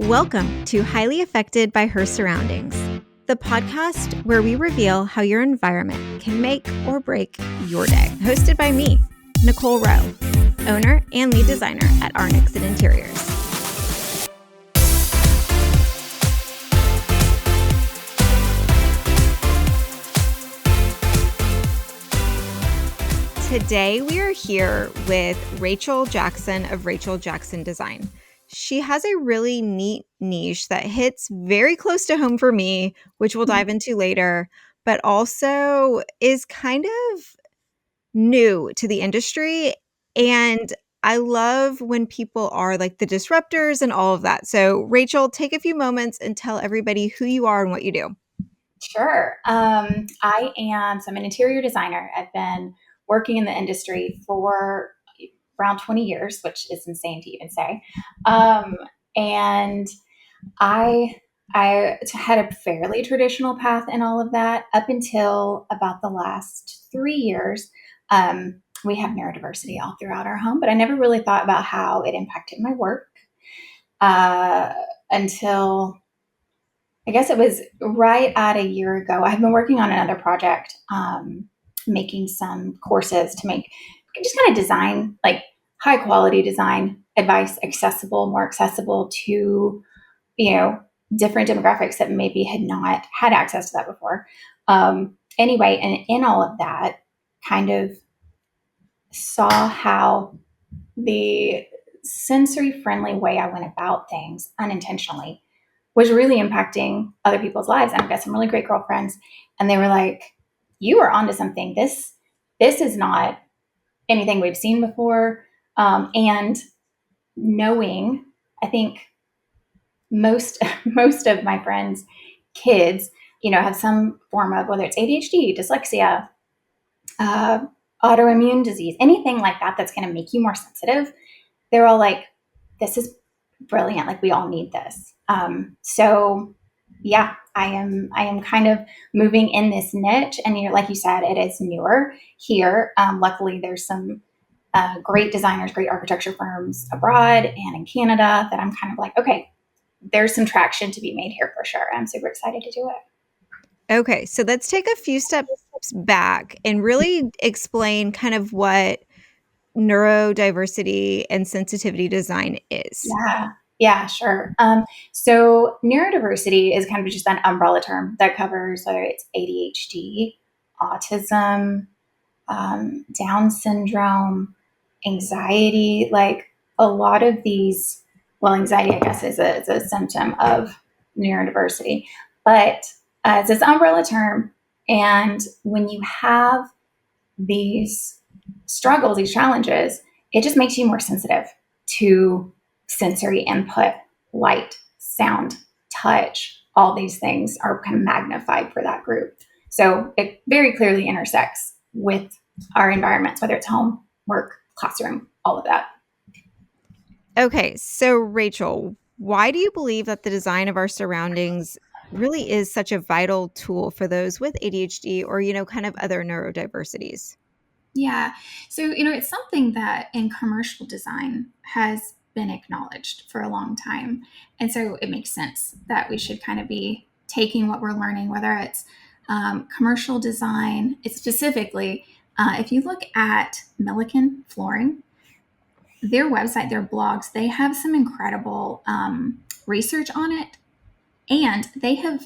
Welcome to Highly Affected by Her Surroundings, the podcast where we reveal how your environment can make or break your day. Hosted by me, Nicole Roe, owner and lead designer at Arnix and Interiors. Today we are here with Rachel Jackson of Rachel Jackson Design. She has a really neat niche that hits very close to home for me, which we'll dive into later, but also is kind of new to the industry. And I love when people are like the disruptors and all of that. So Rachel, take a few moments and tell everybody who you are and what you do. Sure. I'm an interior designer. I've been working in the industry for around 20 years, which is insane to even say. And I had a fairly traditional path in all of that up until about the last 3 years. We have neurodiversity all throughout our home, but I never really thought about how it impacted my work until I guess it was right at a year ago. I've been working on another project, making some courses to make just kind of design, like high quality design advice more accessible to, different demographics that maybe had not had access to that before. Anyway, and in all of that, kind of saw how the sensory friendly way I went about things unintentionally was really impacting other people's lives. And I've got some really great girlfriends, and they were like, "You are onto something. This is not anything we've seen before." And knowing, I think most of my friends' kids, have some form of, whether it's ADHD, dyslexia, autoimmune disease, anything like that that's going to make you more sensitive. They're all like, "This is brilliant. Like, we all need this." So yeah, I am kind of moving in this niche, and like you said, it is newer here. Luckily, there's some great designers, great architecture firms abroad and in Canada that I'm kind of like, okay, there's some traction to be made here for sure. I'm super excited to do it. Okay, so let's take a few steps back and really explain kind of what neurodiversity and sensitivity design is. Yeah, sure. So neurodiversity is kind of just an umbrella term that covers whether it's ADHD, autism, Down syndrome, anxiety, like a lot of these. Well, anxiety, I guess, is a symptom of neurodiversity, but it's this umbrella term. And when you have these struggles, these challenges, it just makes you more sensitive to sensory input, light, sound, touch. All these things are kind of magnified for that group. So it very clearly intersects with our environments, whether it's home, work, classroom, all of that. Okay, so Rachel, why do you believe that the design of our surroundings really is such a vital tool for those with ADHD or, kind of other neurodiversities? Yeah. So, it's something that in commercial design has been acknowledged for a long time. And so it makes sense that we should kind of be taking what we're learning, whether it's commercial design. It's specifically, if you look at Milliken Flooring, their website, their blogs, they have some incredible research on it. And I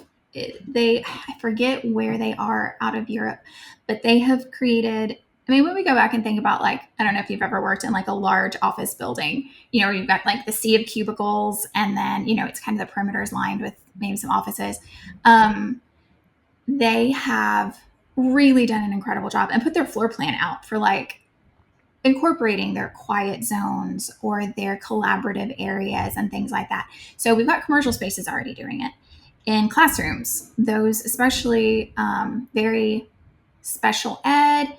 forget where they are out of Europe, but they have created, when we go back and think about, like, I don't know if you've ever worked in like a large office building, where you've got like the sea of cubicles, and then, it's kind of the perimeter is lined with maybe some offices. They have really done an incredible job and put their floor plan out for like incorporating their quiet zones or their collaborative areas and things like that. So we've got commercial spaces already doing it. In classrooms, those especially very special ed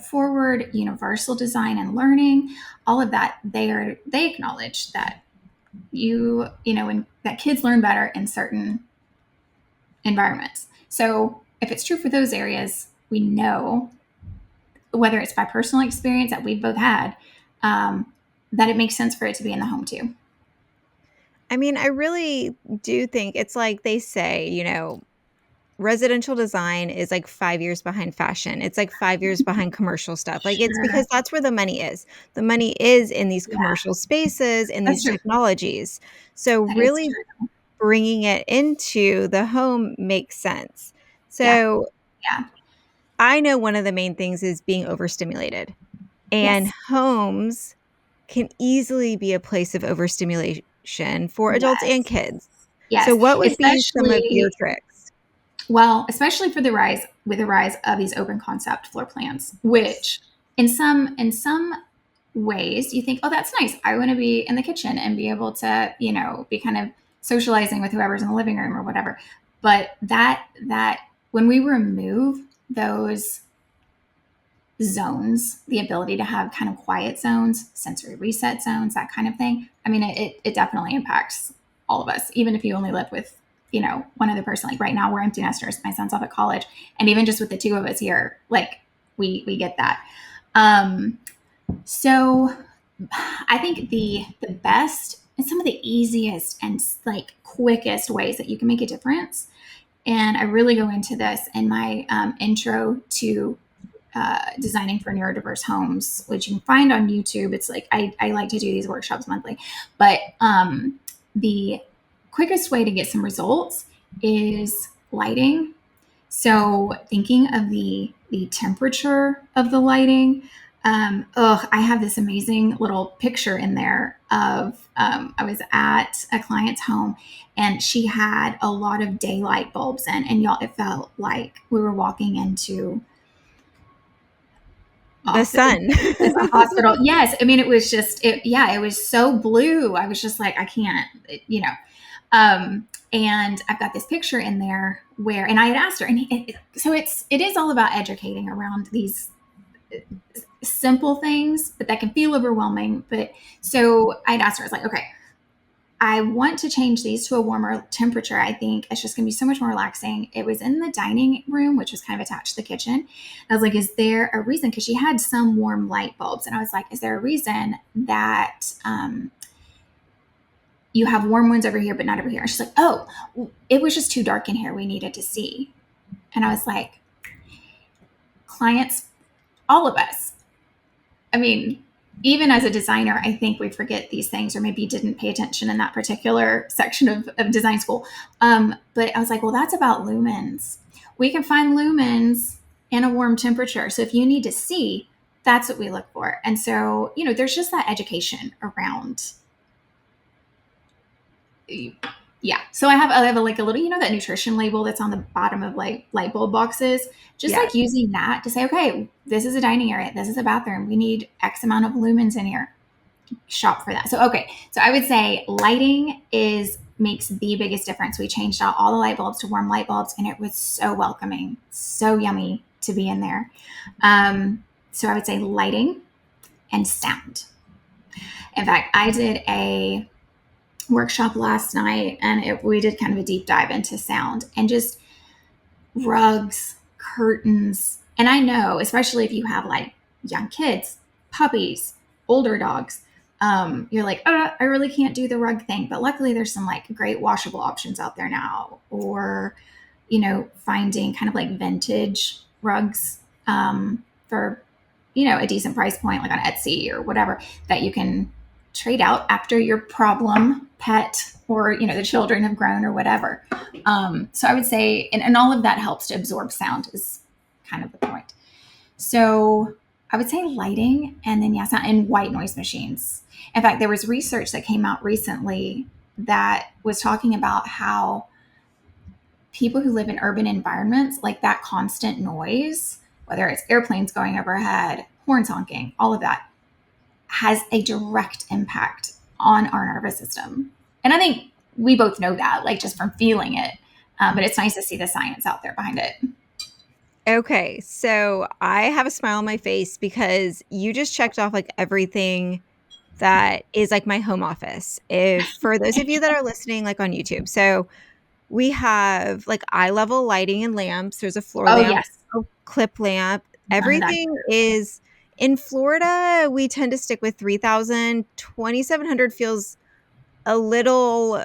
forward, universal design and learning, all of that, they acknowledge that that kids learn better in certain environments. So if it's true for those areas, we know, whether it's by personal experience that we've both had, that it makes sense for it to be in the home too. I mean, I really do think it's like they say, residential design is like 5 years behind fashion. It's like 5 years behind commercial stuff. Like, it's Sure. because that's where the money is. The money is in these Yeah, commercial spaces, in that's these true. technologies. So That is really true. bringing it into the home makes sense. Yeah. So Yeah. I know one of the main things is being overstimulated, and Yes. homes can easily be a place of overstimulation for adults and Yes. kids. So Yes. what would be some of your Especially, tricks? well, especially for the rise with the rise of these open concept floor plans, which in some ways you think, oh, that's nice. I want to be in the kitchen and be able to, be kind of socializing with whoever's in the living room or whatever. But that when we remove those zones, the ability to have kind of quiet zones, sensory reset zones, that kind of thing. I mean, it definitely impacts all of us, even if you only live with, one other person. Like right now, we're empty nesters. My son's off at college. And even just with the two of us here, like we get that. So I think the best and some of the easiest and like quickest ways that you can make a difference. And I really go into this in my intro to designing for neurodiverse homes, which you can find on YouTube. It's like I like to do these workshops monthly, but the quickest way to get some results is lighting. So thinking of the temperature of the lighting. I have this amazing little picture in there of I was at a client's home and she had a lot of daylight bulbs in, and y'all, it felt like we were walking into The sun. it's a hospital. Yes, I mean it was just it. Yeah, it was so blue. I was just like, I can't, and I've got this picture in there where, and I had asked her, and so it is all about educating around these simple things, but that can feel overwhelming. But so I'd asked her, I was like, okay, I want to change these to a warmer temperature. I think it's just going to be so much more relaxing. It was in the dining room, which was kind of attached to the kitchen. I was like, is there a reason? Because she had some warm light bulbs. And I was like, is there a reason that you have warm ones over here, but not over here? And she's like, oh, it was just too dark in here. We needed to see. And I was like, clients, all of us. I mean, even as a designer, I think we forget these things or maybe didn't pay attention in that particular section of design school. But I was like, well, that's about lumens. We can find lumens in a warm temperature. So if you need to see, that's what we look for. And so, there's just that education around. Yeah. So I have like a little, that nutrition label that's on the bottom of like light bulb boxes, just Yes. like using that to say, okay, this is a dining area. This is a bathroom. We need X amount of lumens in here. Shop for that. So, okay. So I would say lighting makes the biggest difference. We changed out all the light bulbs to warm light bulbs, and it was so welcoming, so yummy to be in there. So I would say lighting and sound. In fact, I did a workshop last night, and we did kind of a deep dive into sound and just rugs, curtains. And I know, especially if you have like young kids, puppies, older dogs, you're like, I really can't do the rug thing. But luckily, there's some like great washable options out there now, or finding kind of like vintage rugs for a decent price point, like on Etsy or whatever, that you can trade out after your problem pet or the children have grown or whatever. So I would say, and all of that helps to absorb sound is kind of the point. So I would say lighting, and then sound, and white noise machines. In fact, there was research that came out recently that was talking about how people who live in urban environments, like that constant noise, whether it's airplanes going overhead, horns honking, all of that, has a direct impact on our nervous system. And I think we both know that, like just from feeling it. But it's nice to see the science out there behind it. Okay, so I have a smile on my face because you just checked off like everything that is like my home office. If for those of you that are listening like on YouTube. So we have like eye level lighting and lamps. There's a floor Oh, lamp, yes. a clip lamp. None of that. Everything is in Florida. We tend to stick with 3,000. 2,700 feels a little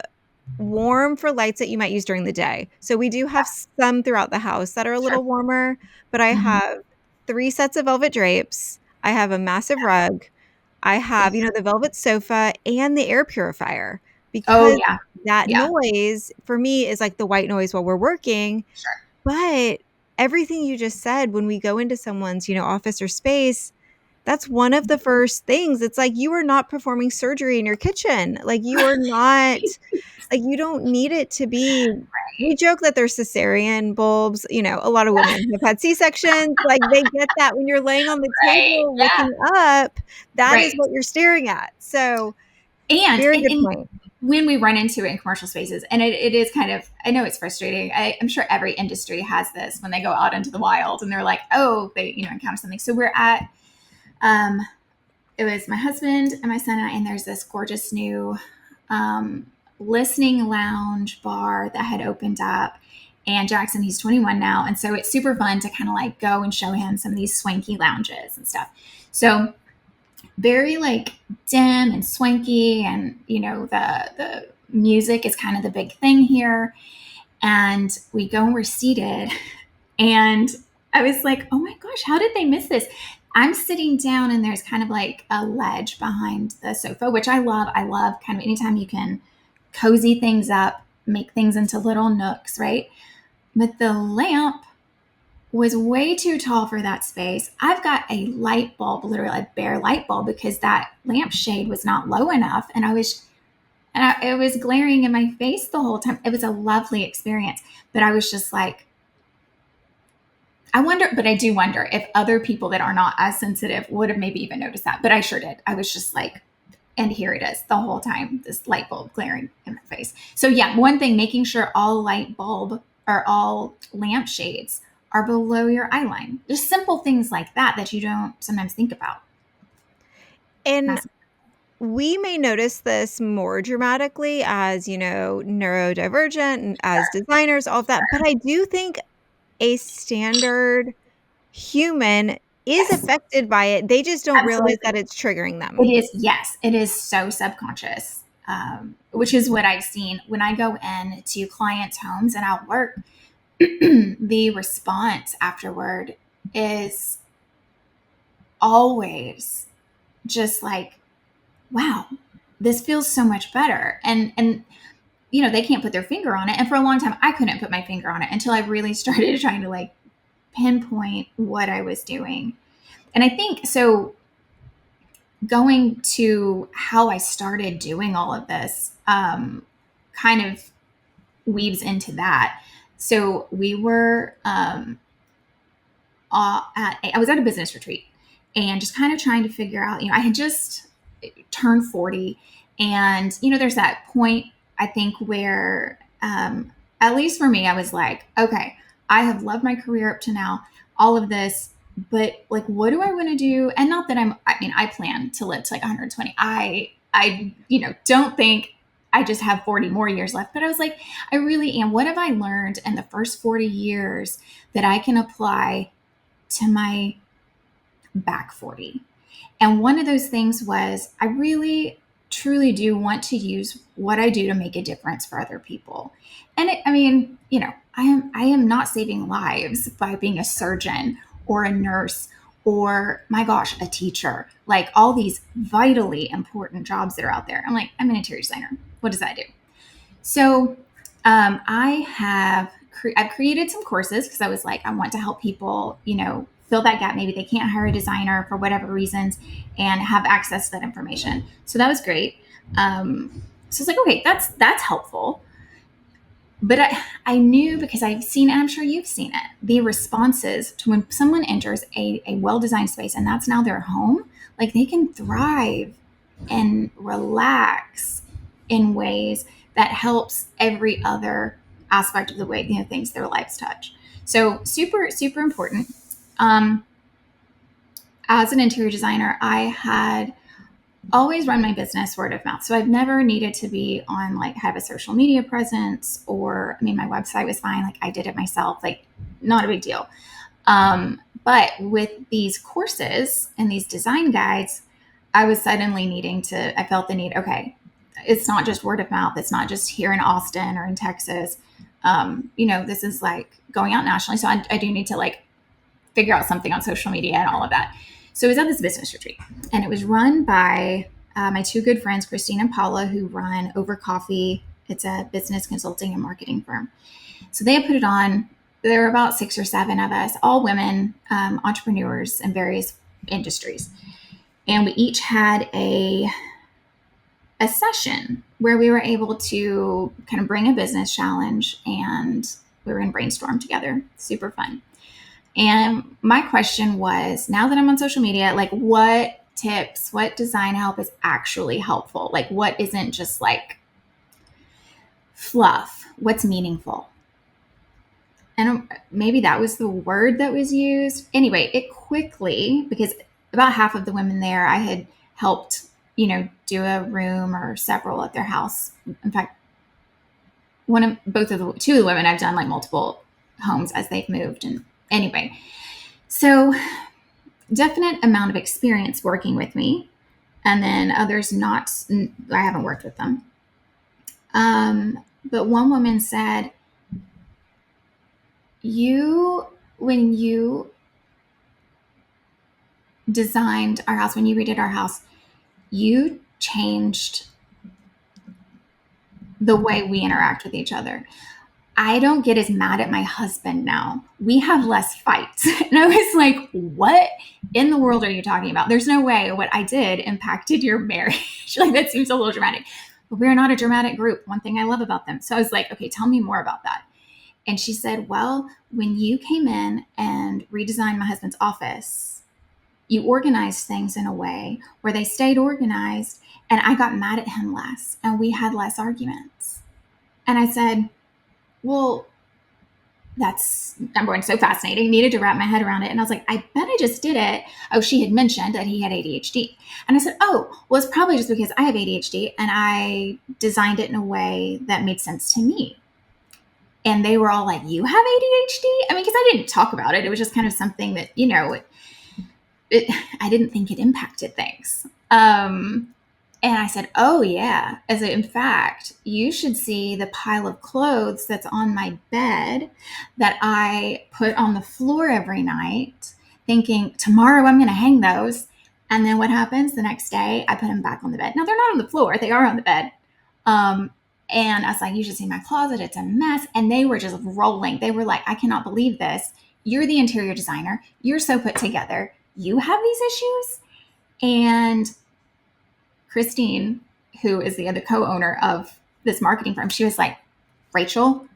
warm for lights that you might use during the day. So we do have some throughout the house that are a Sure. little warmer, but I Mhm. have 3 sets of velvet drapes. I have a massive rug. I have, Yeah. the velvet sofa and the air purifier Oh, because yeah. that Yeah. noise for me is like the white noise while we're working. Sure. But everything you just said, when we go into someone's, office or space, that's one of the first things. It's like you are not performing surgery in your kitchen. Like you are not like you don't need it to be. We Right. joke that they're cesarean bulbs. A lot of women have had C-sections. Like they get that when you're laying on the Right. table Yeah. looking up, that is Right. what you're staring at. So, And, very and, good and point. when we run into it in commercial spaces, and it is kind of, I know it's frustrating. I'm sure every industry has this when they go out into the wild and they're like, oh, they, encounter something. So we're at, um, it was my husband and my son and I, and there's this gorgeous new um, listening lounge bar that had opened up. And Jackson, he's 21 now. And so it's super fun to kind of like go and show him some of these swanky lounges and stuff. So very like dim and swanky. And, the music is kind of the big thing here. And we go and we're seated. And I was like, oh my gosh, how did they miss this? I'm sitting down and there's kind of like a ledge behind the sofa, which I love. I love kind of anytime you can cozy things up, make things into little nooks, right? But the lamp was way too tall for that space. I've got a light bulb, literally a bare light bulb, because that lampshade was not low enough. It was glaring in my face the whole time. It was a lovely experience, but I was just like, but I do wonder if other people that are not as sensitive would have maybe even noticed that. But I sure did. I was just like, and here it is the whole time, this light bulb glaring in my face. So, yeah, one thing, making sure all light bulb or all lampshades are below your eye line. Just simple things like that you don't sometimes think about. And That's, we may notice this more dramatically as, neurodivergent and as designers, all of that. But I do think a standard human is yes, affected by it. They just don't realize absolutely. that it's triggering It them. is, yes, it is so subconscious, which is what I've seen when I go in to clients' homes and I'll work. The response afterward is always just like, wow, this feels so much better. And they can't put their finger on it. And for a long time, I couldn't put my finger on it until I really started trying to like pinpoint what I was doing. And I think so. Going to how I started doing all of this kind of weaves into that. So we were I was at a business retreat and just kind of trying to figure out, I had just turned 40, and there's that point, I think, where at least for me, I was like, okay, I have loved my career up to now, all of this, but like, what do I want to do? And not that I plan to live to like 120. I don't think I just have 40 more years left, but I was like, I really am. What have I learned in the first 40 years that I can apply to my back 40? And one of those things was, I really truly do want to use what I do to make a difference for other people. And I am not saving lives by being a surgeon or a nurse or, my gosh, a teacher, like all these vitally important jobs that are out there. I'm an interior designer. What does that do? So I've created some courses because I was like, I want to help people, fill that gap. Maybe they can't hire a designer for whatever reasons and have access to that information. So that was great. So it's like, okay, that's helpful. But I knew, because I've seen, and I'm sure you've seen it, the responses to when someone enters a well-designed space and that's now their home, like they can thrive and relax in ways that helps every other aspect of the way, things their lives touch. So super, super important. Um, as an interior designer, I had always run my business word of mouth. So I've never needed to be on like have a social media presence, or my website was fine. Like I did it myself, like not a big deal. But with these courses and these design guides, I was suddenly I felt the need, okay, it's not just word of mouth. It's not just here in Austin or in Texas. This is like going out nationally. So I do need to like figure out something on social media and all of that. So it was at this business retreat, and it was run by my two good friends, Christine and Paula, who run Over Coffee. It's a business consulting and marketing firm. So they had put it on. There were about 6 or 7 of us, all women, entrepreneurs in various industries. And we each had a session where we were able to kind of bring a business challenge, and we were going to brainstorm together. Super fun. And my question was, now that I'm on social media, like what tips, what design help is actually helpful? Like what isn't just like fluff? What's meaningful? And maybe that was the word that was used. Anyway, it quickly, because about half of the women there, I had helped, do a room or several at their house. In fact, two of the women I've done like multiple homes as they've moved. And anyway, so definite amount of experience working with me, and then others not. I haven't worked with them. But one woman said, when you designed our house, when you redid our house, you changed the way we interact with each other. I don't get as mad at my husband now. We have less fights. And I was like, what in the world are you talking about? There's no way what I did impacted your marriage. Like, that seems a little dramatic. But we're not a dramatic group. One thing I love about them. So I was like, okay, tell me more about that. And she said, well, when you came in and redesigned my husband's office, you organized things in a way where they stayed organized, and I got mad at him less, and we had less arguments. And I said, well, that's, number one, so fascinating. Needed to wrap my head around it. And I was like, I bet I just did it. Oh, she had mentioned that he had ADHD. And I said, oh, well, it's probably just because I have ADHD and I designed it in a way that made sense to me. And they were all like, you have ADHD? I mean, because I didn't talk about it. It was just kind of something that, I didn't think it impacted things. And I said, oh, yeah. As in fact, you should see the pile of clothes that's on my bed that I put on the floor every night, thinking tomorrow I'm going to hang those. And then what happens the next day? I put them back on the bed. Now, they're not on the floor. They are on the bed. And I was like, you should see my closet. It's a mess. And they were just rolling. They were like, I cannot believe this. You're the interior designer. You're so put together. You have these issues. And Christine, who is the other co-owner of this marketing firm, she was like, Rachel,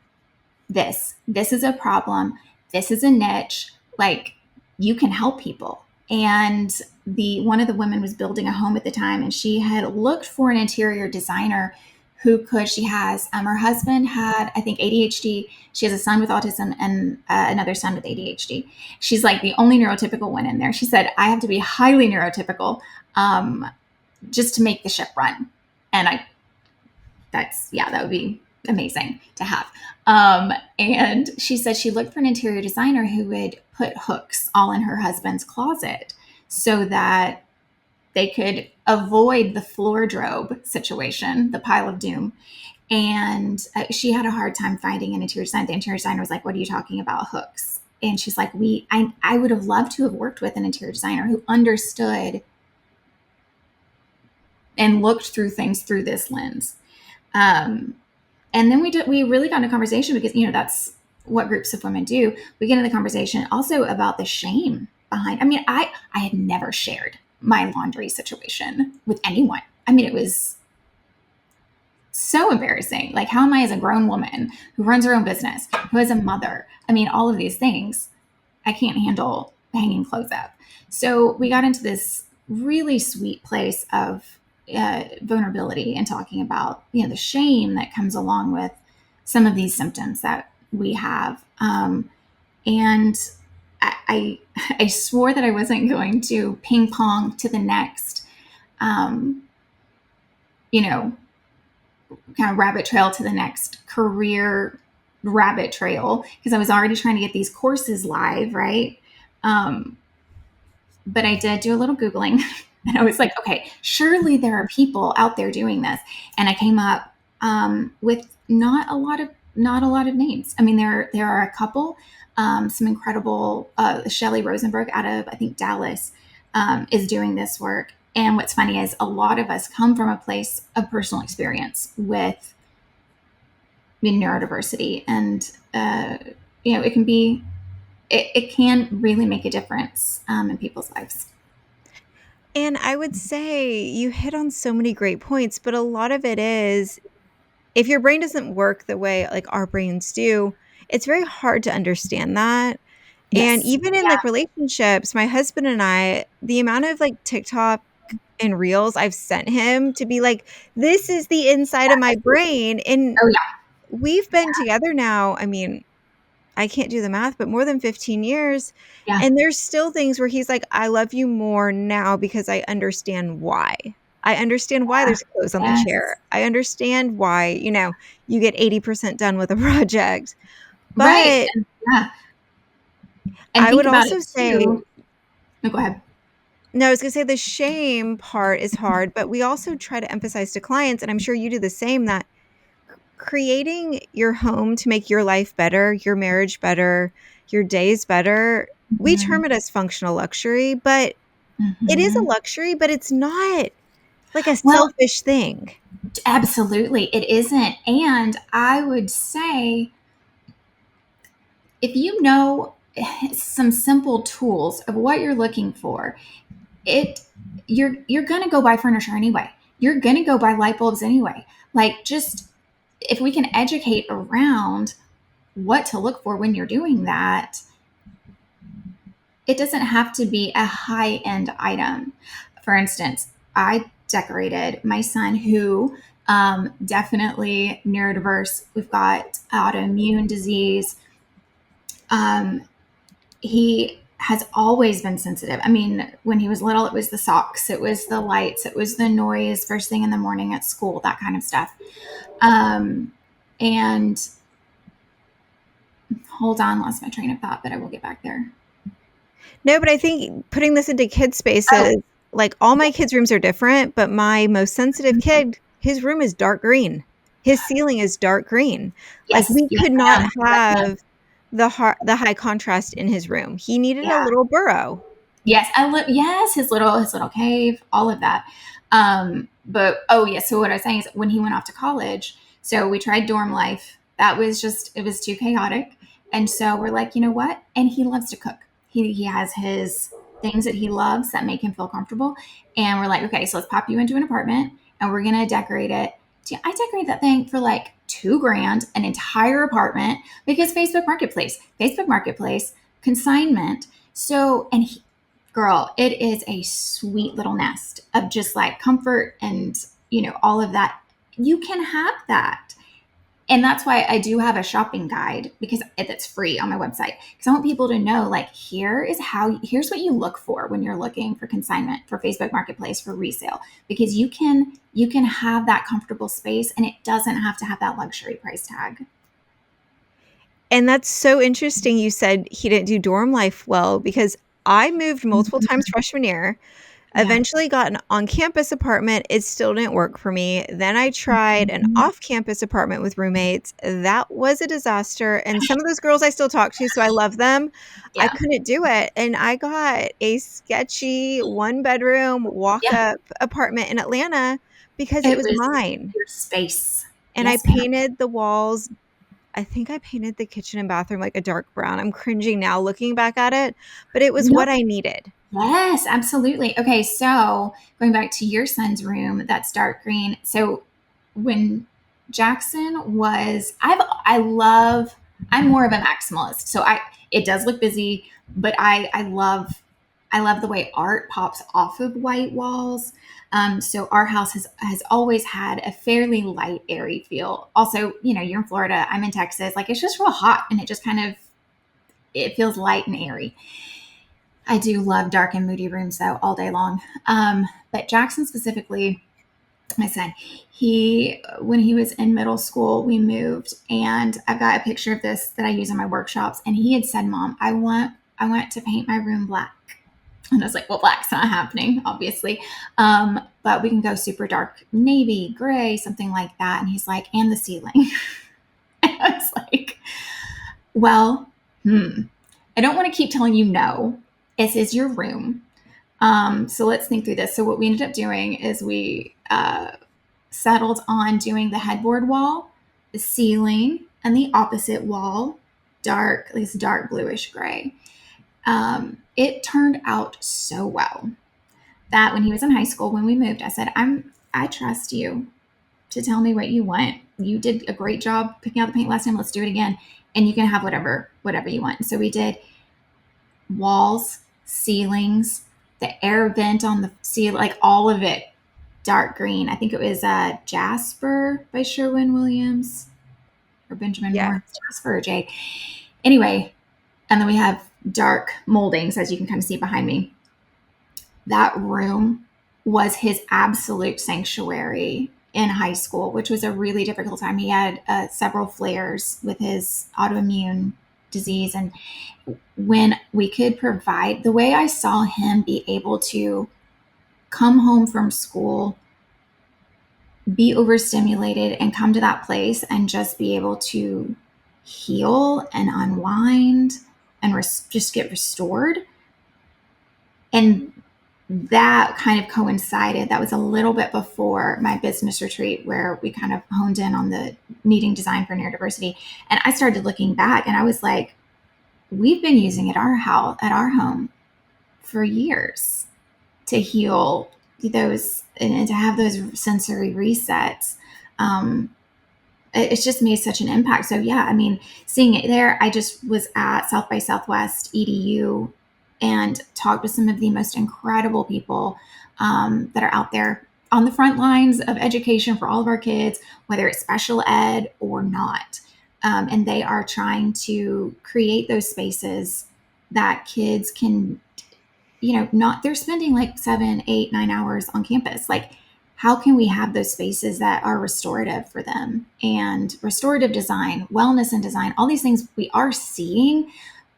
this is a problem. This is a niche. Like, you can help people. And one of the women was building a home at the time, and she had looked for an interior designer she has, her husband had, I think, ADHD. She has a son with autism and another son with ADHD. She's like the only neurotypical one in there. She said, I have to be highly neurotypical, just to make the ship run. And that would be amazing to have. And she said she looked for an interior designer who would put hooks all in her husband's closet so that they could avoid the floor drobe situation, the pile of doom. And she had a hard time finding an interior designer. The interior designer was like, what are you talking about, hooks? And she's like, I would have loved to have worked with an interior designer who understood and looked through things through this lens. And then we really got into conversation because, that's what groups of women do. We get into the conversation also about the shame behind. I mean, I had never shared my laundry situation with anyone. I mean, it was so embarrassing. Like, how am I, as a grown woman who runs her own business, who is a mother? I mean, all of these things, I can't handle hanging clothes up. So we got into this really sweet place of vulnerability and talking about, the shame that comes along with some of these symptoms that we have. And I swore that I wasn't going to ping pong to the next, kind of rabbit trail, to the next career rabbit trail, because I was already trying to get these courses live, right? But I did do a little Googling And I was like, okay, surely there are people out there doing this. And I came up with not a lot of names. I mean, there are a couple, some incredible. Shelley Rosenberg out of I think Dallas is doing this work. And what's funny is a lot of us come from a place of personal experience with neurodiversity, and it can be it can really make a difference in people's lives. And I would say you hit on so many great points, but a lot of it is if your brain doesn't work the way like our brains do, it's very hard to understand that. And Yes. even in like Yeah. relationships, my husband and I, the amount of like TikTok and reels I've sent him to be like, this is the inside of my brain. And Oh yeah. we've been together now. I mean, I can't do the math, but more than 15 years. Yeah. And there's still things where he's like, I love you more now because I understand why. I understand why there's clothes on the Yes. chair. I understand why, you get 80% done with a project. Right. But And, yeah. And I think would about also it say, too. No, go ahead. no, I was gonna say the shame part is hard, but we also try to emphasize to clients, and I'm sure you do the same, that creating your home to make your life better, your marriage better, your days better, we Mm-hmm. term it as functional luxury, but it is a Mm-hmm. luxury, but it's not like a Well, selfish thing. absolutely, it isn't. And I would say if you know some simple tools of what you're looking for, it you're gonna go buy furniture anyway. You're gonna go buy light bulbs anyway. Like, just if we can educate around what to look for when you're doing that, it doesn't have to be a high end item. For instance, I decorated my son, who definitely neurodiverse. We've got autoimmune disease. Um, he has always been sensitive. I mean, when he was little, it was the socks, it was the lights, it was the noise first thing in the morning at school, that kind of stuff. And hold on, lost my train of thought, but I will get back there. No, but I think putting this into kid Oh, spaces, like all my yeah. kids' rooms are different, but my most sensitive kid, his room is dark green. His ceiling is dark green. Like Yes, we yes, could I not am. Yes, ma'am. have the high contrast in his room. He needed a Yeah. little burrow. Yes, yes, his little cave, all of that. But oh yeah, so what I was saying is when he went off to college, so we tried dorm life. That was just it was too chaotic. And so we're like, you know what? And he loves to cook. He has his things that he loves that make him feel comfortable. And we're like, okay, so let's pop you into an apartment and we're gonna decorate it. Dude, I decorated that thing for like 2 grand, an entire apartment, because Facebook Marketplace, consignment. So, and girl, it is a sweet little nest of just like comfort and, all of that. You can have that. And that's why I do have a shopping guide, because it's free on my website. Because I want people to know, like, here's what you look for when you're looking for consignment, for Facebook Marketplace, for resale. Because you can have that comfortable space, and it doesn't have to have that luxury price tag. And that's so interesting you said he didn't do dorm life well because I moved multiple times Mhm. freshman year. Yeah. Eventually got an on-campus apartment, it still didn't work for me. Then I tried an Mhm. off-campus apartment with roommates. That was a disaster, and some of those girls I still talk to, so I love them. I Yeah. couldn't do it, and I got a sketchy one-bedroom Yeah. walk-up apartment in Atlanta because it It was was mine, your space. and I Yes, ma'am. painted the walls. I think I painted the kitchen and bathroom like a dark brown. I'm cringing now looking back at it, but it was No. what I needed. Yes, absolutely. Okay, so going back to your son's room, that's dark green. So when Jackson was, I'm more of a maximalist. So it does look busy, but I love the way art pops off of white walls. So our house has always had a fairly light, airy feel. Also, you're in Florida, I'm in Texas. Like, it's just real hot, and it just kind of it feels light and airy. I do love dark and moody rooms though, all day long. But Jackson specifically, my son, when he was in middle school, we moved, and I've got a picture of this that I use in my workshops. And he had said, "Mom, I want to paint my room black." And I was like, well, black's not happening, obviously. But we can go super dark navy, gray, something like that. And he's like, and the ceiling. And I was like, well, I don't want to keep telling you no. This is your room. So let's think through this. So what we ended up doing is we settled on doing the headboard wall, the ceiling, and the opposite wall, dark, this dark bluish gray. It turned out so well that when he was in high school, when we moved, I said, I trust you to tell me what you want. You did a great job picking out the paint last time. Let's do it again. And you can have whatever you want. So we did walls, ceilings, the air vent on the ceiling, like all of it dark green. I think it was Jasper by Sherwin-Williams or Benjamin Yeah. Moore. Jasper or Jay. Anyway, and then we have dark moldings, as you can kind of see behind me. That room was his absolute sanctuary in high school, which was a really difficult time. He had several flares with his autoimmune disease. And when we could provide, the way I saw him be able to come home from school, be overstimulated, and come to that place and just be able to heal and unwind and just get restored. And that kind of coincided. That was a little bit before my business retreat where we kind of honed in on the needing design for neurodiversity. And I started looking back and I was like, we've been using it at our home for years to heal those and to have those sensory resets. It's just made such an impact. So yeah, I mean, seeing it there, I just was at South by Southwest EDU and talked with some of the most incredible people that are out there on the front lines of education for all of our kids, whether it's special ed or not. And they are trying to create those spaces that kids can, not, they're spending like 7, 8, 9 hours on campus. Like, how can we have those spaces that are restorative for them, and restorative design, wellness and design, all these things we are seeing,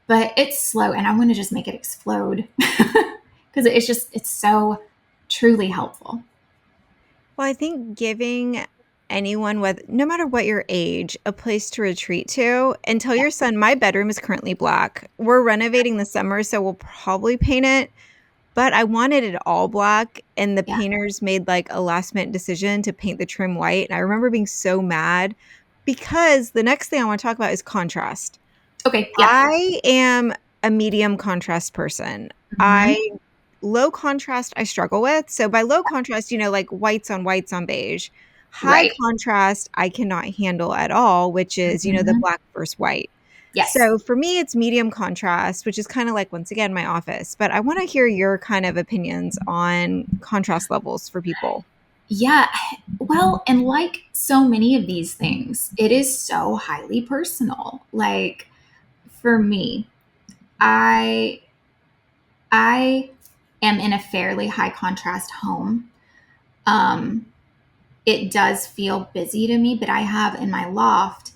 but it's slow, and I want to just make it explode because it's so truly helpful. Well, I think giving anyone with no matter what your age, a place to retreat to and tell Yeah. your son, my bedroom is currently black. We're renovating this summer, so we'll probably paint it, but I wanted it all black, and the Yeah. painters made like a last minute decision to paint the trim white. And I remember being so mad because the next thing I want to talk about is contrast. Okay. Yeah. I am a medium contrast person. Hmm. I low contrast I struggle with. So by low contrast, like whites on beige. High Right. contrast I cannot handle at all, which is, the Hmm. black versus white. Yes. So for me it's medium contrast, which is kind of like once again my office, but I want to hear your kind of opinions on contrast levels for people. Yeah. Well, and like so many of these things, it is so highly personal. Like for me, I I am in a fairly high contrast home. Um, it does feel busy to me, but I have in my loft,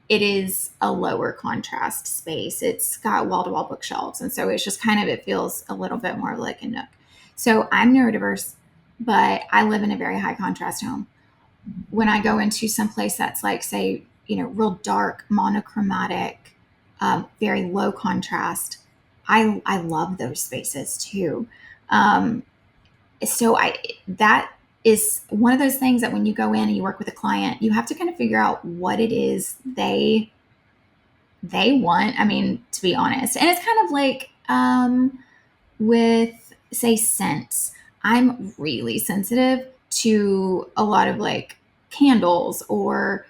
it is a lower contrast space. It's got wall to wall bookshelves. And so it's just kind of, it feels a little bit more like a nook. So I'm neurodiverse, but I live in a very high contrast home. When I go into some place that's like, say, real dark, monochromatic, very low contrast, I love those spaces too. Um, so that is one of those things that when you go in and you work with a client, you have to kind of figure out what it is they want. I mean, to be honest, and it's kind of like with, say, scents. I'm really sensitive to a lot of like candles or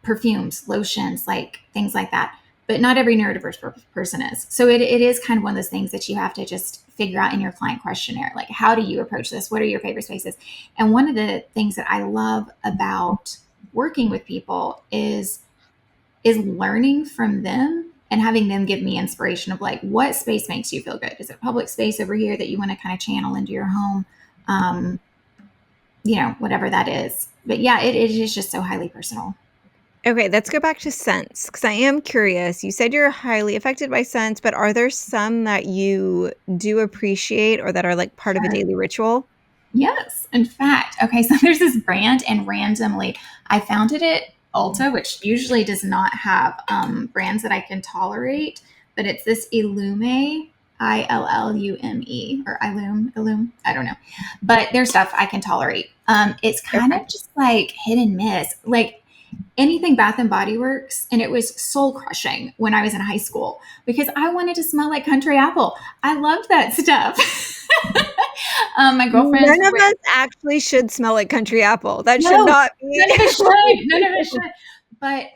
perfumes, lotions, like things like that. But not every neurodiverse person is. So it is kind of one of those things that you have to just figure out in your client questionnaire. Like, how do you approach this? What are your favorite spaces? And one of the things that I love about working with people is learning from them and having them give me inspiration of like, what space makes you feel good? Is it public space over here that you want to kind of channel into your home? Whatever that is. But yeah, it is just so highly personal. Okay, let's go back to scents because I am curious. You said you're highly affected by scents, but are there some that you do appreciate or that are like part of a Sure. daily ritual? Yes, in fact. Okay, so there's this brand, and randomly I found it at Ulta, which usually does not have brands that I can tolerate, but it's this Illume, Illume, or Illume, I don't know. But there's stuff I can tolerate. It's kind Okay. of just like hit and miss. Like anything Bath and Body Works, and it was soul crushing when I was in high school because I wanted to smell like country apple. I loved that stuff. My girlfriends None would of wear us actually should smell like country apple. That no, should not be. none of us should, none of us should. But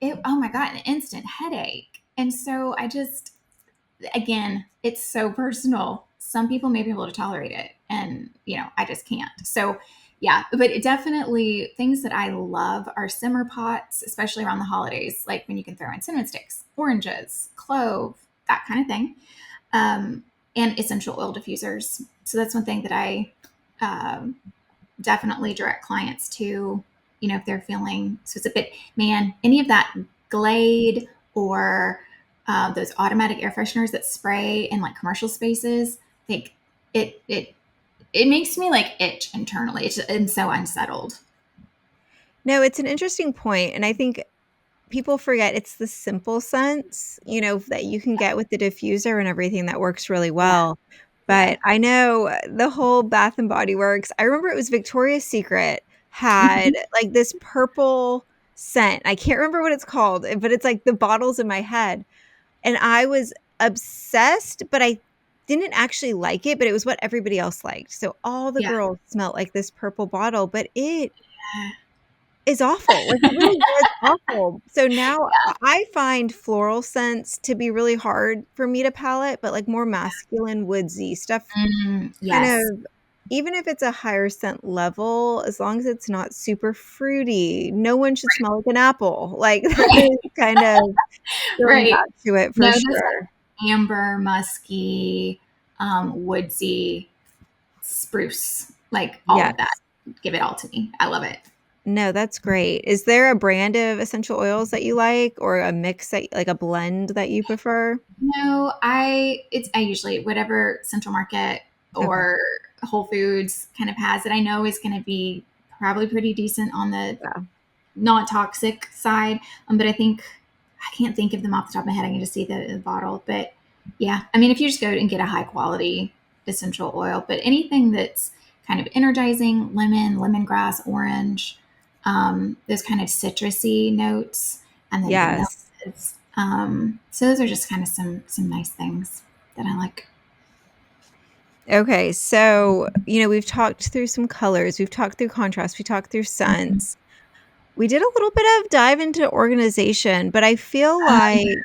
it, oh my god, an instant headache. And so I just, again, it's so personal. Some people may be able to tolerate it, and I just can't. So yeah, but it definitely things that I love are simmer pots, especially around the holidays, like when you can throw in cinnamon sticks, oranges, clove, that kind of thing, um, and essential oil diffusers. So that's one thing that I um, definitely direct clients to, if they're feeling so it's a bit, man, any of that Glade or those automatic air fresheners that spray in like commercial spaces, like it makes me like itch internally. I'm so unsettled. No, it's an interesting point, and I think people forget it's the simple scents, that you can get with the diffuser and everything that works really Yeah, well. yeah. But I know the whole Bath and Body Works, I remember it was Victoria's Secret had Mhm. like this purple scent. I can't remember what it's called, but it's like the bottles in my head. And I was obsessed, but I didn't actually like it, but it was what everybody else liked. So all the Yeah. girls smelled like this purple bottle, but it is awful. Like, it really was awful. So now I find floral scents to be really hard for me to palate, but, like, more masculine, woodsy stuff kind Yes. of even if it's a higher scent level, as long as it's not super fruity, no one should smell like an apple. Like, that Right. is kind of going Right. back to it No, for those sure. like amber, musky, woodsy, spruce, like all of that. Yes. Give it all to me. I love it. No, that's great. Is there a brand of essential oils that you like or a mix that like a blend that you prefer? No, I usually whatever Central Market Okay. or Whole Foods kind of has that I know is going to be probably pretty decent on the Yeah. not toxic side. But I think I can't think of them off the top of my head. I can just see the bottle. But yeah, I mean, if you just go and get a high quality essential oil, but anything that's kind of energizing, lemon, lemongrass, orange, those kind of citrusy notes, and then Yes. vanillas. So those are just kind of some nice things that I like. Okay, so, we've talked through some colors, we've talked through contrast, we talked through Mhm. scents. We did a little bit of dive into organization, but I feel Yeah. like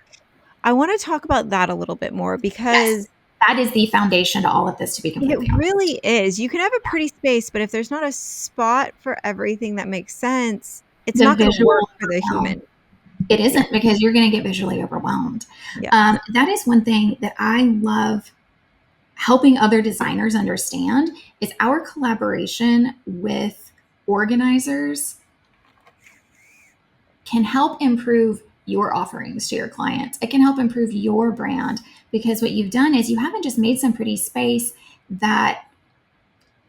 I wanna talk about that a little bit more Yes, because that is the foundation to all of this. To be it completely honest. really is. You can have a Yeah. pretty space, but if there's not a spot for everything that makes sense, it's The not gonna work visual for the overwhelm. human. It Yeah. isn't because you're going to get visually overwhelmed. Yes. That is one thing that I love helping other designers understand is our collaboration with organizers can help improve your offerings to your clients. It can help improve your brand because what you've done is you haven't just made some pretty space that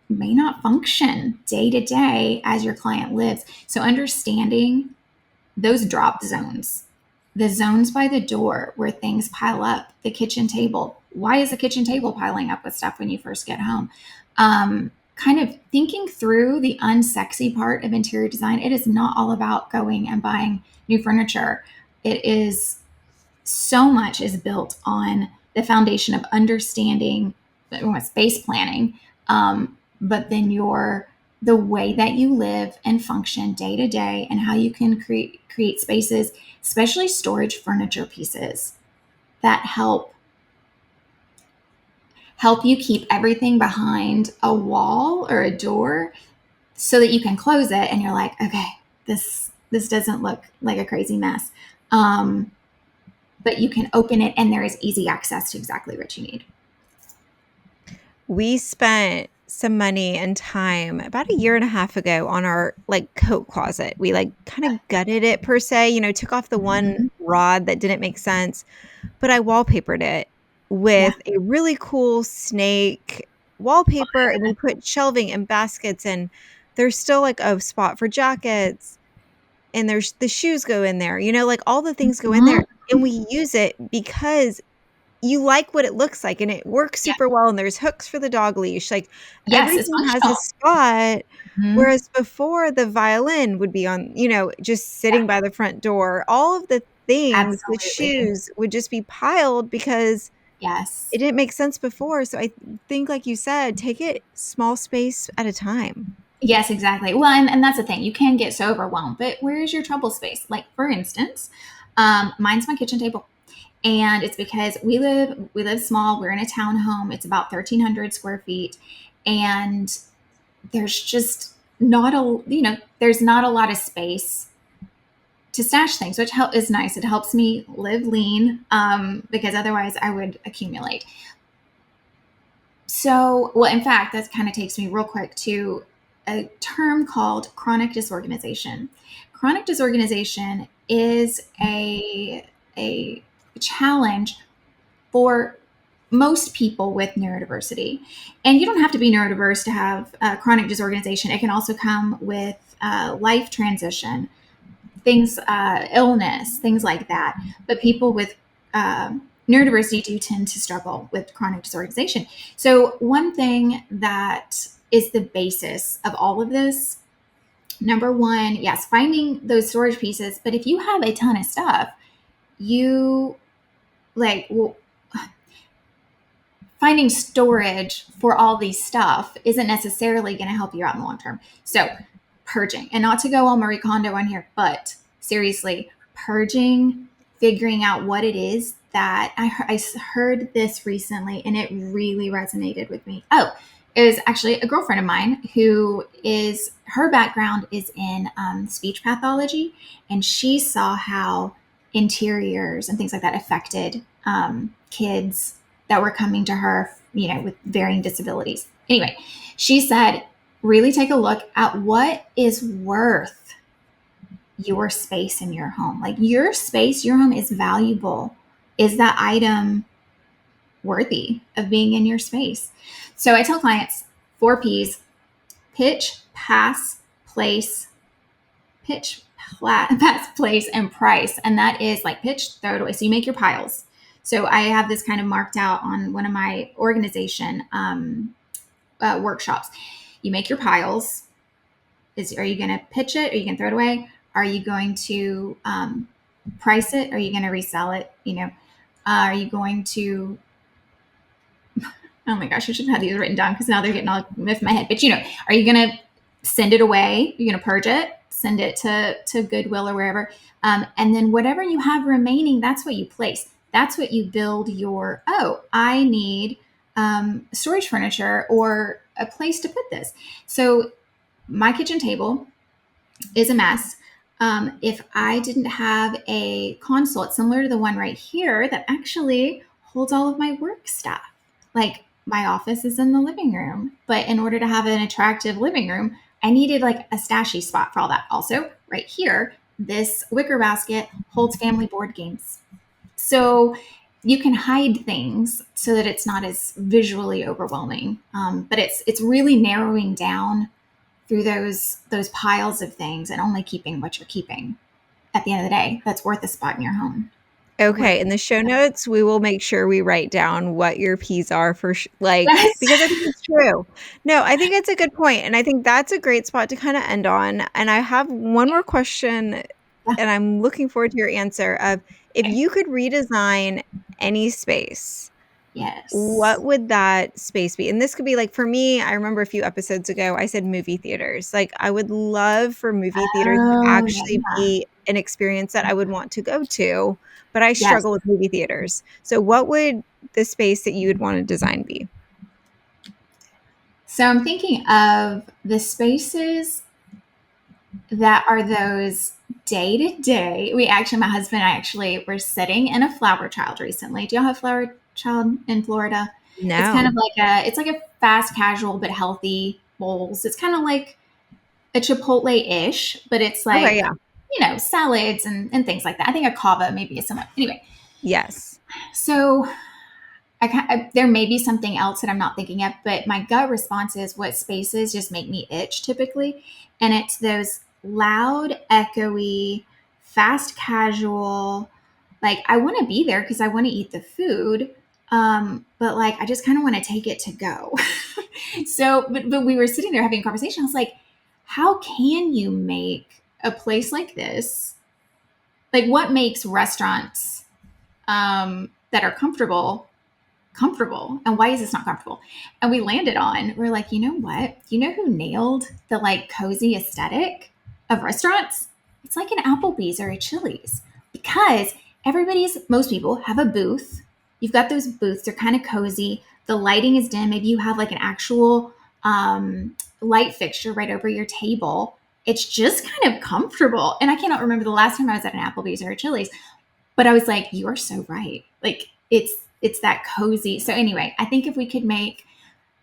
may not function day to day as your client lives. So understanding those drop zones, the zones by the door where things pile up, the kitchen table. Why is the kitchen table piling up with stuff when you first get home? Kind of thinking through the unsexy part of interior design. It is not all about going and buying new furniture. It is so much is built on the foundation of understanding space planning, but then the way that you live and function day to day and how you can create spaces, especially storage furniture pieces that help you keep everything behind a wall or a door so that you can close it and you're like, okay, this doesn't look like a crazy mess. But you can open it and there is easy access to exactly what you need. We spent some money and time about a year and a half ago on our like coat closet. We like kind of gutted it per se, took off the one Mhm. rod that didn't make sense, but I wallpapered it Yeah. with a really cool snake wallpaper, and we put shelving and baskets, and there's still like a spot for jackets, and there's the shoes go in there, like all the things go in Mhm. there, and we use it because you like what it looks like, and it works Yeah. super well, and there's hooks for the dog leash, like, Yes, it's everything has a functional. spot, Mhm. whereas before the violin would be on, just Yeah, sitting by the front door. All of the things, the absolutely. shoes would just be piled because Yes. it didn't make sense before, so I think, like you said, take it small space at a time. Yes, exactly. Well, and that's the thing. You can get so overwhelmed, but where is your trouble space? Like, for instance, mine's my kitchen table. And it's because we live small. We're in a townhome. It's about 1,300 square feet. And there's just not there's not a lot of space to stash things, which is nice. It helps me live lean, because otherwise I would accumulate. So, well, in fact, that kind of takes me real quick to a term called chronic disorganization. Chronic disorganization is a challenge for most people with neurodiversity. And you don't have to be neurodiverse to have chronic disorganization. It can also come with life transition, things, illness, things like that. But people with neurodiversity do tend to struggle with chronic disorganization. So, one thing that is the basis of all of this, number one, yes, finding those storage pieces. But if you have a ton of stuff, you well, finding storage for all these stuff isn't necessarily going to help you out in the long term. So, purging, and not to go all Marie Kondo on here, but seriously, purging, figuring out what it is that I heard this recently and it really resonated with me. Oh, it was actually a girlfriend of mine who is, her background is in speech pathology, and she saw how interiors and things like that affected kids that were coming to her, with varying disabilities. Anyway, she said, really take a look at what is worth your space in your home. Like, your space, your home is valuable. Is that item worthy of being in your space? So I tell clients 4 P's: pitch, pass, place, pitch, pass, place, and price. And that is like pitch, throw it away. So you make your piles. So I have this kind of marked out on one of my organization workshops. You make your piles. Are you going to pitch it? Are you going to throw it away? Are you going to price it? Are you going to resell it? Are you going to? Oh my gosh, I should have had these written down because now they're getting all with my head. But are you going to send it away? You're going to purge it, send it to Goodwill or wherever, and then whatever you have remaining, that's what you place. That's what you build your. Oh, I need storage furniture or a place to put this. So my kitchen table is a mess. If I didn't have a console, it's similar to the one right here that actually holds all of my work stuff. Like, my office is in the living room, but in order to have an attractive living room, I needed like a stashy spot for all that. Also, right here, this wicker basket holds family board games. So you can hide things so that it's not as visually overwhelming. But it's really narrowing down through those piles of things and only keeping what you're keeping at the end of the day that's worth a spot in your home. Worth Okay, in the show notes, we will make sure we write down what your P's are for Yes. because I think it's true. No, I think it's a good point, and I think that's a great spot to kinda end on, and I have one more question, and I'm looking forward to your answer of, if Okay. you could redesign any space, what Yes. would that space be? And this could be like, for me, I remember a few episodes ago, I said movie theaters. Like, I would love for movie theaters to Oh, actually yeah. be an experience that I would want to go to, but I Yes. struggle with movie theaters. So what would the space that you would want to design be? So I'm thinking of the spaces that are those day to day. My husband and I actually were sitting in a flower child recently. Do y'all have flower child in Florida? It's kind No. of like it's like a fast casual but healthy bowls. It's kind of like a Chipotle-ish, but it's Okay, like, yeah. salads and things like that. I think a kava maybe is similar. Anyway, Yes. so there may be something else that I'm not thinking of, but my gut response is what spaces just make me itch typically. And it's those loud, echoey, fast casual, like I want to be there because I want to eat the food. But like I just kind of want to take it to go. So, but we were sitting there having a conversation. I was like, how can you make a place like this? Like what makes restaurants that are comfortable, and why is this not comfortable? And we landed on, we're like, you know what, you know who nailed the like cozy aesthetic of restaurants? It's like an Applebee's or a Chili's, because most people have a booth. You've got those booths, they're kind of cozy, the lighting is dim, maybe you have like an actual light fixture right over your table. It's just kind of comfortable. And I cannot remember the last time I was at an Applebee's or a Chili's, but I was like, you are so right. Like it's that cozy. So anyway, I think if we could make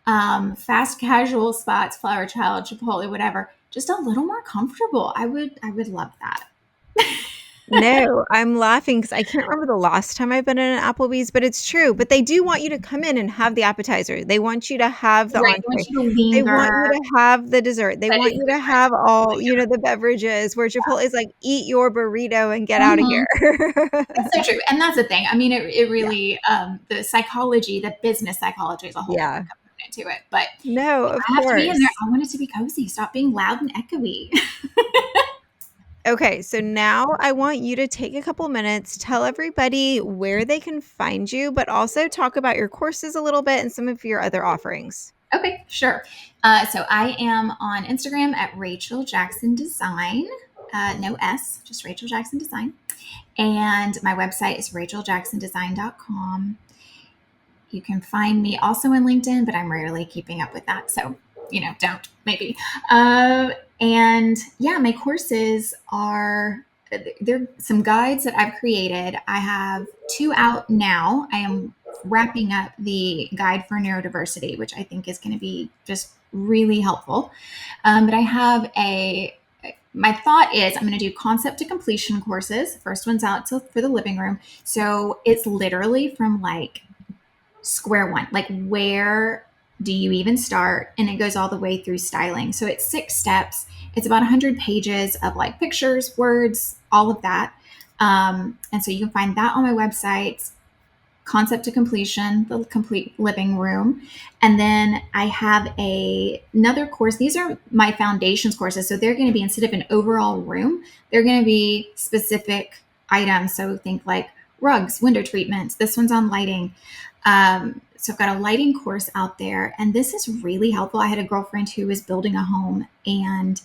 fast casual spots, Flower Child, Chipotle, whatever, just a little more comfortable, I would love that. No, I'm laughing because I can't remember the last time I've been in an Applebee's, but it's true. But they do want you to come in and have the appetizer. They want you to have the Right. I want entree. you to They want you linger. to have the dessert. They That want is you so to have all, the beverages, where Chipotle is like, eat your burrito and get true. out of Mhm. here. That's so true. And that's the thing. I mean, it Yeah. really, the psychology, the business psychology is a whole Yeah. different component to it. But No, if of I have to be in there, course. I want it to be cozy. Stop being loud and echoey. Okay, so now I want you to take a couple minutes, tell everybody where they can find you, but also talk about your courses a little bit and some of your other offerings. Okay, sure. So I am on Instagram at Rachel Jackson Design, no S, just Rachel Jackson Design. And my website is racheljacksondesign.com. You can find me also in LinkedIn, but I'm rarely keeping up with that. So, don't maybe. And yeah, my courses are, there are some guides that I've created. I have 2 out now. I am wrapping up the guide for neurodiversity, which I think is going to be just really helpful. But I have my thought is I'm going to do concept to completion courses. First one's out for the living room. So it's literally from like square one, like where do you even start? And it goes all the way through styling. So it's 6 steps. It's about 100 pages of like pictures, words, all of that. And so you can find that on my website, concept to completion, the complete living room. And then I have another course. These are my foundations courses. So they're going to be, instead of an overall room, they're going to be specific items. So think like rugs, window treatments. This one's on lighting. So I've got a lighting course out there, and this is really helpful. I had a girlfriend who was building a home, and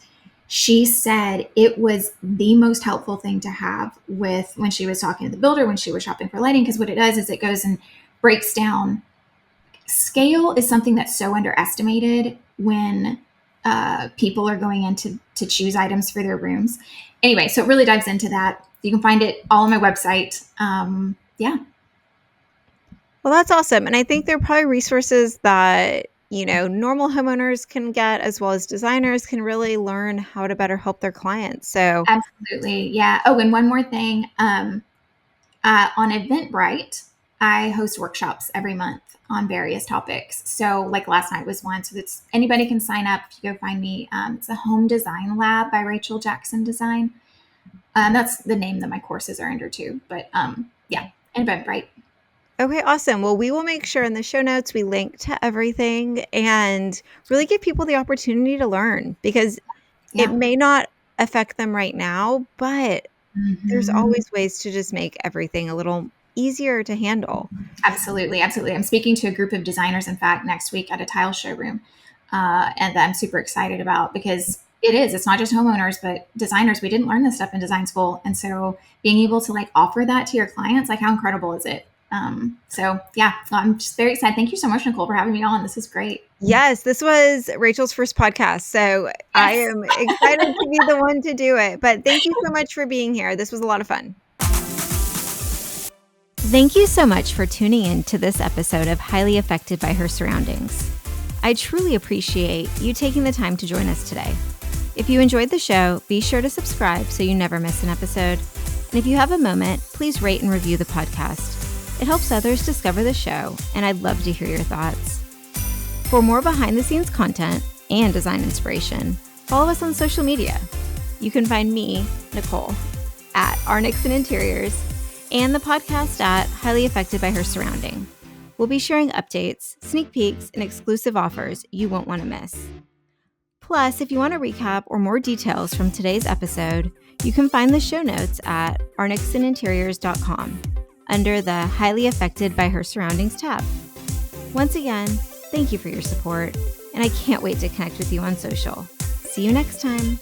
she said it was the most helpful thing to have with when she was talking to the builder, when she was shopping for lighting, because what it does is it goes and breaks down. Scale is something that's so underestimated when people are going in to choose items for their rooms. Anyway, so it really dives into that. You can find it all on my website. Yeah. Well, that's awesome. And I think there are probably resources that, normal homeowners can get, as well as designers can really learn how to better help their clients. So, Absolutely. Yeah. Oh, and one more thing. On Eventbrite, I host workshops every month on various topics. So, like last night was one. So that's anybody can sign up. If you go find me, it's a home design lab by Rachel Jackson Design. That's the name that my courses are under too. But yeah, Eventbrite. okay, awesome. Well, we will make sure in the show notes we link to everything and really give people the opportunity to learn, because it Yeah. may not affect them right now, but there's Mhm. always ways to just make everything a little easier to handle. Absolutely, absolutely. I'm speaking to a group of designers, in fact, next week at a tile showroom, and that I'm super excited about because it's not just homeowners, but designers. We didn't learn this stuff in design school. And so being able to like offer that to your clients, like how incredible is it? So yeah, so I'm just very excited. Thank you so much, Nicole, for having me on. This is great. Yes, this was Rachel's first podcast, so I Yes. am excited to be the one to do it. But thank you so much for being here. This was a lot of fun. Thank you so much for tuning in to this episode of Highly Affected by Her Surroundings. I truly appreciate you taking the time to join us today. If you enjoyed the show, be sure to subscribe so you never miss an episode. And if you have a moment, please rate and review the podcast. It helps others discover the show, and I'd love to hear your thoughts. For more behind-the-scenes content and design inspiration, follow us on social media. You can find me, Nicole, at Nixon Interiors, and the podcast at Highly Affected by Her Surrounding. We'll be sharing updates, sneak peeks, and exclusive offers you won't want to miss. Plus, if you want a recap or more details from today's episode, you can find the show notes at arnixoninteriors.com under the Highly Affected by Her Surroundings tab. Once again, thank you for your support, and I can't wait to connect with you on social. See you next time.